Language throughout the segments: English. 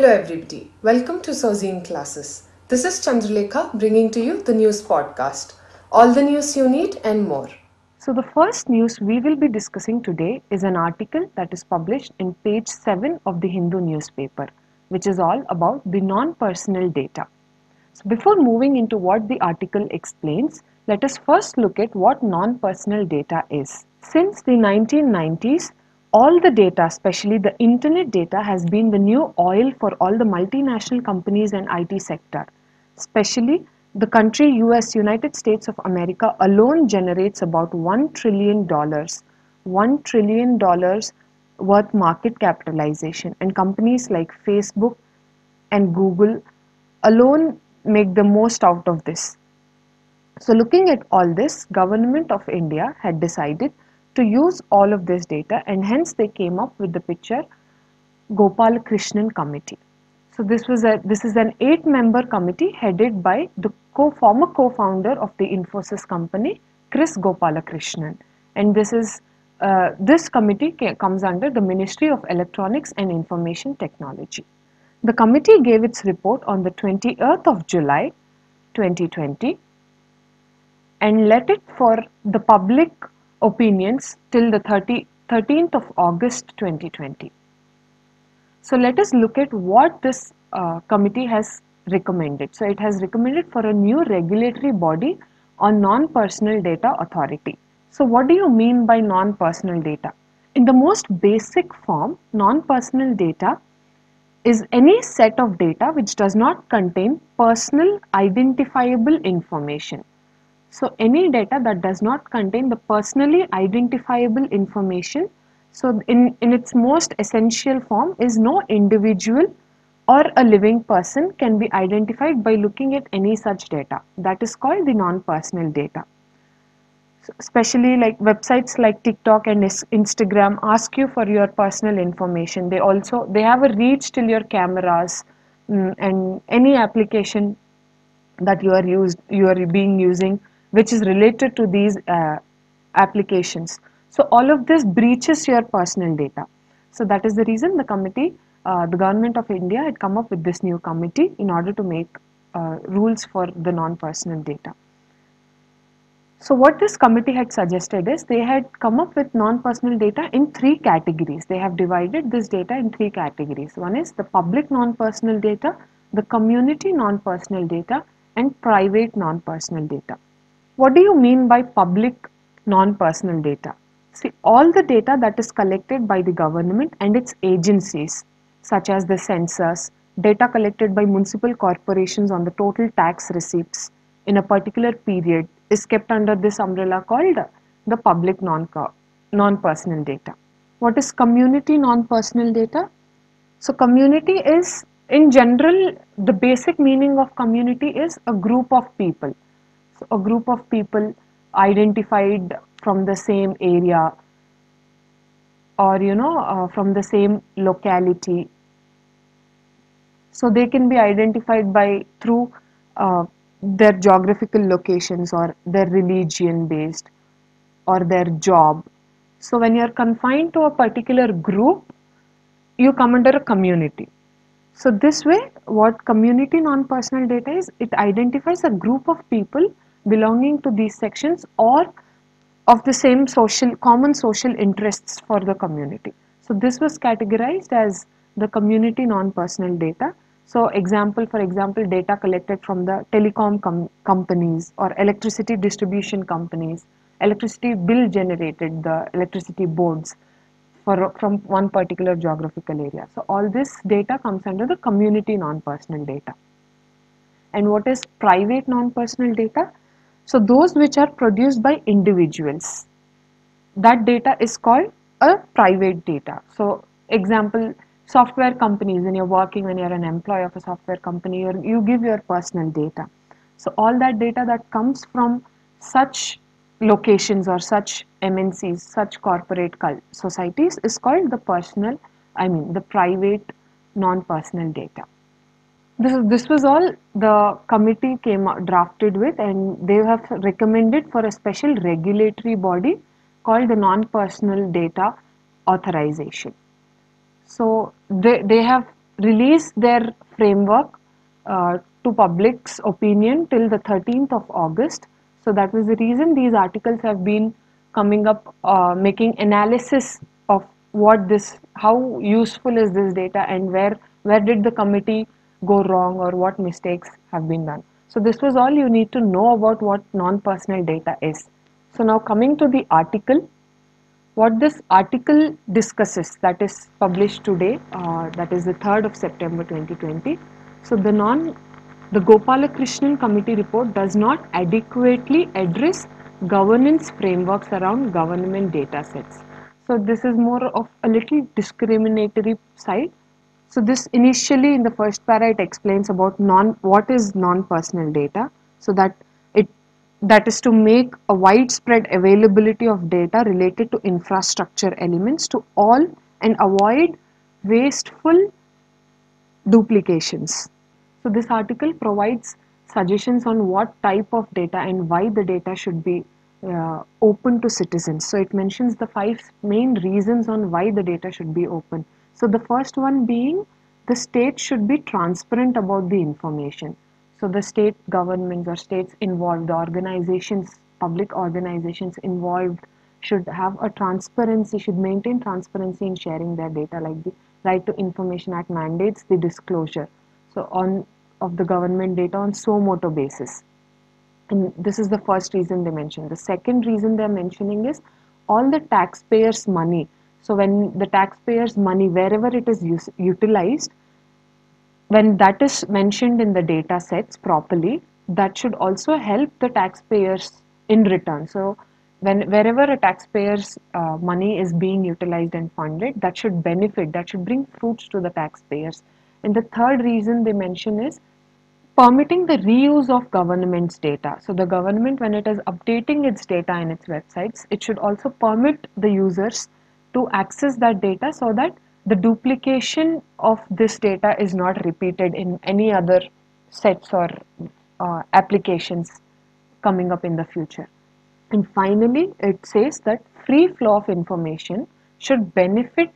Hello everybody, welcome to Sozine Classes. This is Chandralekha bringing to you the news podcast. All the news you need and more. So, the first news we will be discussing today is an article that is published in page 7 of the Hindu newspaper, which is all about the non personal data. So, before moving into what the article explains, let us first look at what non personal data is. Since the 1990s, all the data, especially the internet data, has been the new oil for all the multinational companies and IT sector. Especially the country US, United States of America alone generates about $1 trillion, $1 trillion worth market capitalization, and companies like Facebook and Google alone make the most out of this. So looking at all this, Government of India had decided to use all of this data, and hence they came up with the picture Gopalakrishnan Committee. So this is an 8-member committee headed by the former co-founder of the Infosys company, Chris Gopalakrishnan, and this committee comes under the Ministry of Electronics and Information Technology. The committee gave its report on the 28th of July 2020 and let it for the public opinions till the 13th of August 2020. So let us look at what this committee has recommended. So it has recommended for a new regulatory body on non-personal data authority. So what do you mean by non-personal data? In the most basic form, non-personal data is any set of data which does not contain personal identifiable information. So any data that does not contain the personally identifiable information, so in its most essential form is no individual or a living person can be identified by looking at any such data. That is called the non-personal data. So especially like websites like TikTok and Instagram ask you for your personal information. They have a reach till your cameras, and any application that you are being using which is related to these applications. So all of this breaches your personal data. So that is the reason the government of India had come up with this new committee in order to make rules for the non-personal data. So what this committee had suggested is they had come up with non-personal data in 3 categories. They have divided this data in 3 categories. One is the public non-personal data, the community non-personal data, and private non-personal data. What do you mean by public non-personal data? See, all the data that is collected by the government and its agencies, such as the census, data collected by municipal corporations on the total tax receipts in a particular period, is kept under this umbrella called the public non-personal data. What is community non-personal data? So community is, in general, the basic meaning of community is a group of people. So a group of people identified from the same area, or from the same locality. So they can be identified by through their geographical locations or their religion based or their job. So when you are confined to a particular group, you come under a community. So this way, what community non-personal data is, it identifies a group of people belonging to these sections or of the same common social interests for the community. So this was categorized as the community non-personal data. So for example, data collected from the telecom companies or electricity distribution companies, electricity bill generated, the electricity boards from one particular geographical area. So all this data comes under the community non-personal data. And what is private non-personal data? So those which are produced by individuals, that data is called a private data. So example, software companies, when you're an employee of a software company, you give your personal data. So all that data that comes from such locations or such MNCs, such corporate societies is called the private non-personal data. This was all the committee drafted with, and they have recommended for a special regulatory body called the non-personal data authorization. So they have release their framework to public's opinion till the 13th of August. So that was the reason these articles have been coming up, making analysis of what this, how useful is this data, and where did the committee go wrong or what mistakes have been done. So this was all you need to know about what non-personal data is. So now coming to the article, what this article discusses, that is published today, that is the 3rd of September 2020. So the Gopalakrishnan Committee report does not adequately address governance frameworks around government data sets. So this is more of a little discriminatory side. So this initially in the first para it explains about what is non-personal data, so that it that is to make a widespread availability of data related to infrastructure elements to all and avoid wasteful duplications. So this article provides suggestions on what type of data and why the data should be open to citizens. So it mentions the 5 main reasons on why the data should be open. So the first one being the state should be transparent about the information. So the state governments or states involved, the organizations, public organizations involved should have a transparency, should maintain transparency in sharing their data, like the Right to Information Act mandates the disclosure of the government data on suo motu basis. And this is the first reason they mention. The second reason they're mentioning is all the taxpayers' money. So when the taxpayers' money, wherever it is utilized, when that is mentioned in the data sets properly, that should also help the taxpayers in return. So wherever a taxpayer's money is being utilized and funded, that should benefit, that should bring fruits to the taxpayers. And the third reason they mention is permitting the reuse of government's data. So the government, when it is updating its data in its websites, it should also permit the users to access that data so that the duplication of this data is not repeated in any other sets or applications coming up in the future. And finally, it says that free flow of information should benefit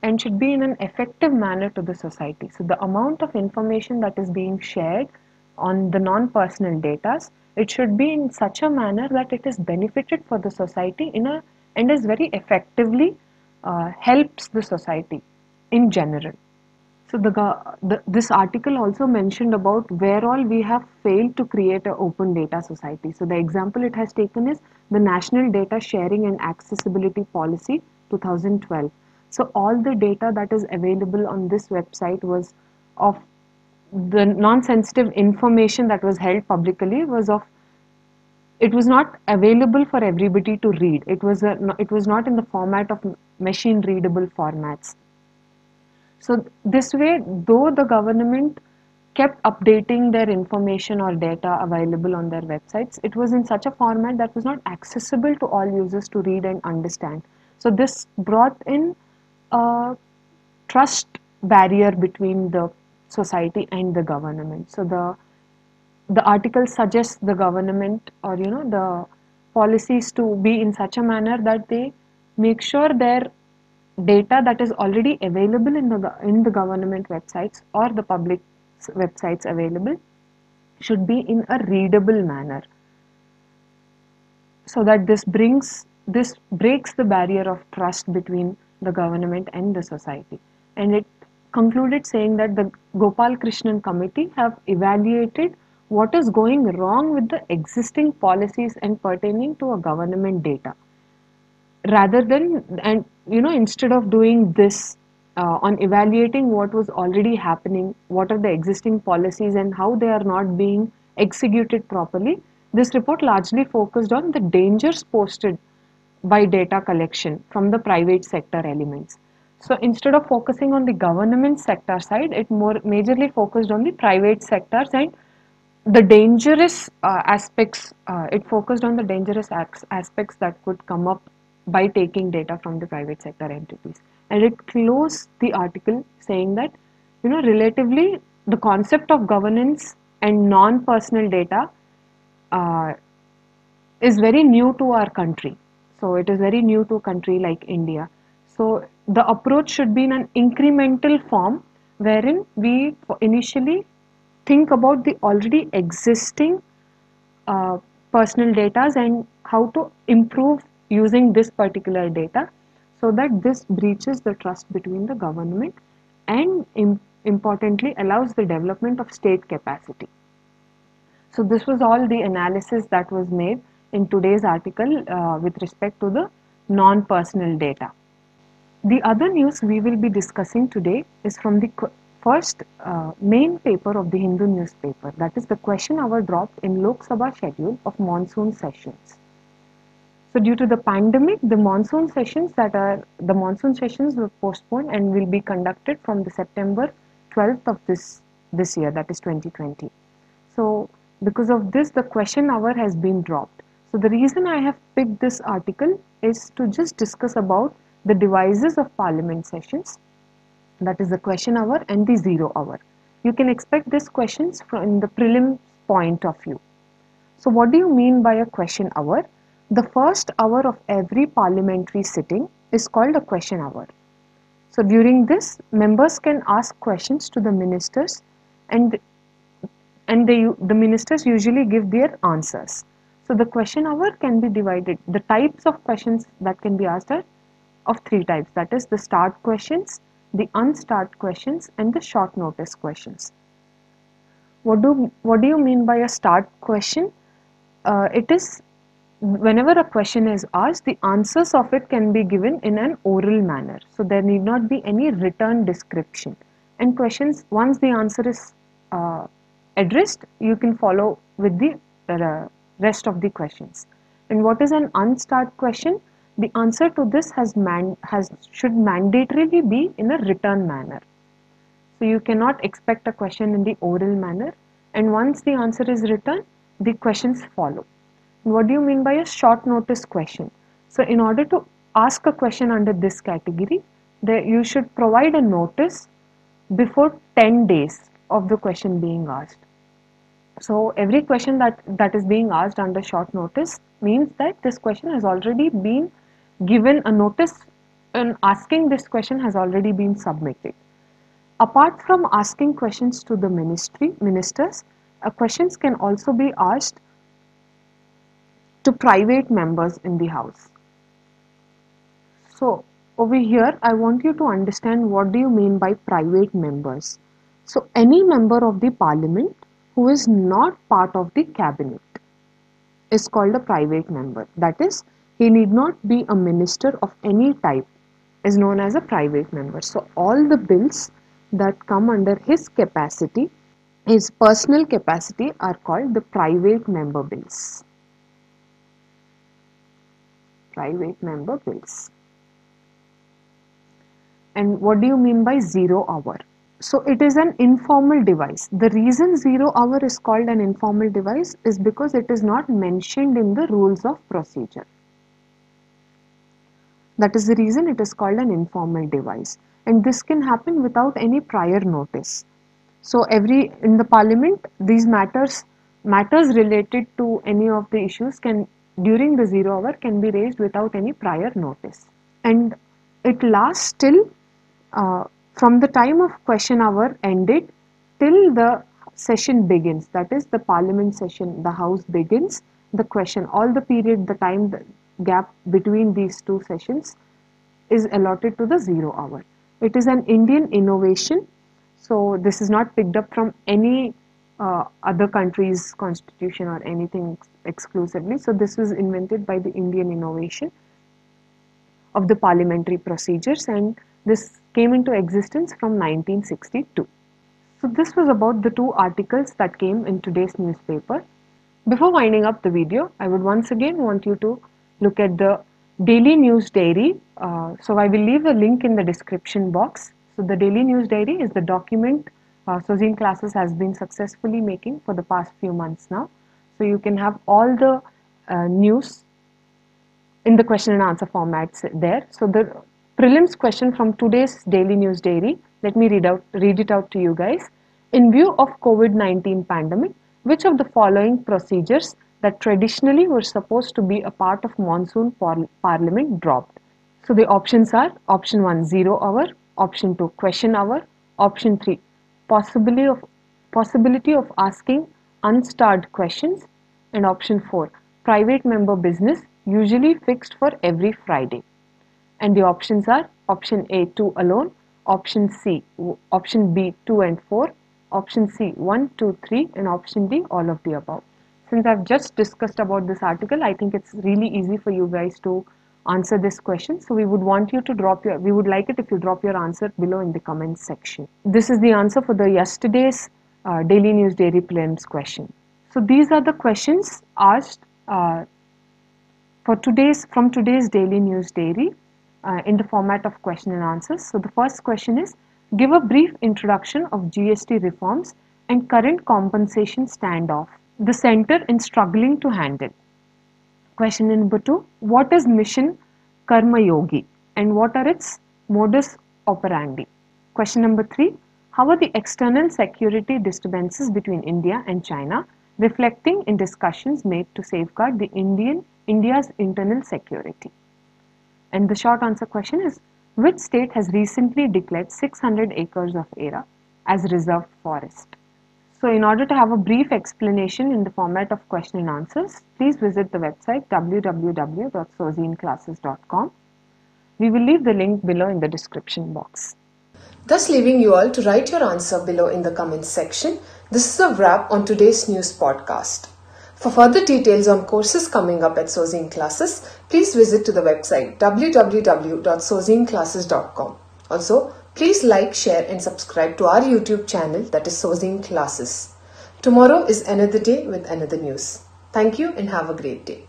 and should be in an effective manner to the society. So the amount of information that is being shared on the non-personal data, it should be in such a manner that it is benefited for the society and is very effectively helps the society in general. So this article also mentioned about where all we have failed to create an open data society. So the example it has taken is the National Data Sharing and Accessibility Policy 2012. So all the data that is available on this website was of the non-sensitive information that was held publicly was of, it was not available for everybody to read. It was not in the format of machine readable formats. So this way, though the government kept updating their information or data available on their websites, it was in such a format that was not accessible to all users to read and understand. So this brought in a trust barrier between the society and the government. So the article suggests the government or the policies to be in such a manner that they make sure their data that is already available in the government websites or the public websites available should be in a readable manner, so that this breaks the barrier of trust between the government and the society. And it concluded saying that the Gopal Krishnan committee have evaluated what is going wrong with the existing policies and pertaining to a government data, rather than, and instead of doing this on evaluating what was already happening, what are the existing policies and how they are not being executed properly, this report largely focused on the dangers posted by data collection from the private sector elements. So instead of focusing on the government sector side, it more majorly focused on the private sectors and the dangerous aspects. It focused on the dangerous aspects that could come up by taking data from the private sector entities. And it closed the article saying that, relatively, the concept of governance and non-personal data uh, is very new to our country. So it is very new to a country like India. So the approach should be in an incremental form wherein we initially think about the already existing uh, personal data and how to improve using this particular data so that this breaches the trust between the government and importantly allows the development of state capacity. So this was all the analysis that was made in today's article with respect to the non-personal data. The other news we will be discussing today is from the first main paper of the Hindu newspaper, that is the question hour dropped in Lok Sabha schedule of monsoon sessions. So due to the pandemic, the monsoon sessions were postponed and will be conducted from the September 12th of this year, that is 2020. So because of this, the question hour has been dropped. So the reason I have picked this article is to just discuss about the devices of parliament sessions, that is the question hour and the zero hour. You can expect these questions from the prelim point of view. So what do you mean by a question hour? The first hour of every parliamentary sitting is called a question hour. So during this, members can ask questions to the ministers and the ministers usually give their answers. So the question hour can be divided. The types of questions that can be asked are of three types, that is the start questions, the unstart questions and the short notice questions. What do you mean by a start question? It is whenever a question is asked, the answers of it can be given in an oral manner. So there need not be any written description. And questions, once the answer is addressed, you can follow with the rest of the questions. And what is an unstart question? The answer to this should mandatorily be in a written manner. So you cannot expect a question in the oral manner. And once the answer is written, the questions follow. What do you mean by a short notice question? So in order to ask a question under this category, you should provide a notice before 10 days of the question being asked. So every question that is being asked under short notice means that this question has already been given a notice, and asking this question has already been submitted. Apart from asking questions to the ministers, questions can also be asked to private members in the house. So over here, I want you to understand what do you mean by private members. So any member of the parliament who is not part of the cabinet is called a private member. That is, he need not be a minister of any type, is known as a private member. So all the bills that come under his capacity, his personal capacity, are called the private member bills. Private member bills. And what do you mean by zero hour? So it is an informal device. The reason 0 hour is called an informal device is because it is not mentioned in the rules of procedure. That is the reason it is called an informal device. And this can happen without any prior notice. So in the parliament, these matters related to any of the issues during the 0 hour can be raised without any prior notice. And it lasts till from the time of question hour ended till the session begins, that is the parliament session, the house begins, the question, all the period, the time the gap between these two sessions is allotted to the 0 hour. It is an Indian innovation, so this is not picked up from any other country's constitution or anything exclusively. So this was invented by the Indian innovation of the parliamentary procedures, and this came into existence from 1962. So this was about the two articles that came in today's newspaper. Before winding up the video, I would once again want you to look at the Daily News Diary. So I will leave a link in the description box. So the Daily News Diary is the document Sozine Classes has been successfully making for the past few months now. So you can have all the news in the question and answer formats there. So the prelims question from today's Daily News Diary, let me read it out to you guys. In view of COVID-19 pandemic, which of the following procedures that traditionally were supposed to be a part of monsoon parliament dropped? So the options are option 1 0 hour, option 2 question hour, Option 3, possibility of asking unstarred questions. And option 4, private member business usually fixed for every Friday. And the options are option A, 2 alone, option B, 2 and 4, option C, 1, 2, 3, and option D, all of the above. Since I've just discussed about this article, I think it's really easy for you guys to answer this question. So we would like it if you drop your answer below in the comments section. This is the answer for the yesterday's Daily News Dairy Prelims question. So these are the questions asked from today's Daily News Dairy in the format of question and answers. So the first question is, give a brief introduction of GST reforms and current compensation standoff the center is struggling to handle. Question number 2, what is Mission Karma Yogi and what are its modus operandi? Question number 3, how are the external security disturbances between India and China reflecting in discussions made to safeguard the India's internal security? And the short answer question is, which state has recently declared 600 acres of area as reserved forest? So in order to have a brief explanation in the format of question and answers, please visit the website www.sozineclasses.com. We will leave the link below in the description box. Thus leaving you all to write your answer below in the comments section. This is a wrap on today's news podcast. For further details on courses coming up at Sozine Classes, please visit to the website www.sozineclasses.com. Also, please like, share and subscribe to our YouTube channel, that is Sozine Classes. Tomorrow is another day with another news. Thank you and have a great day.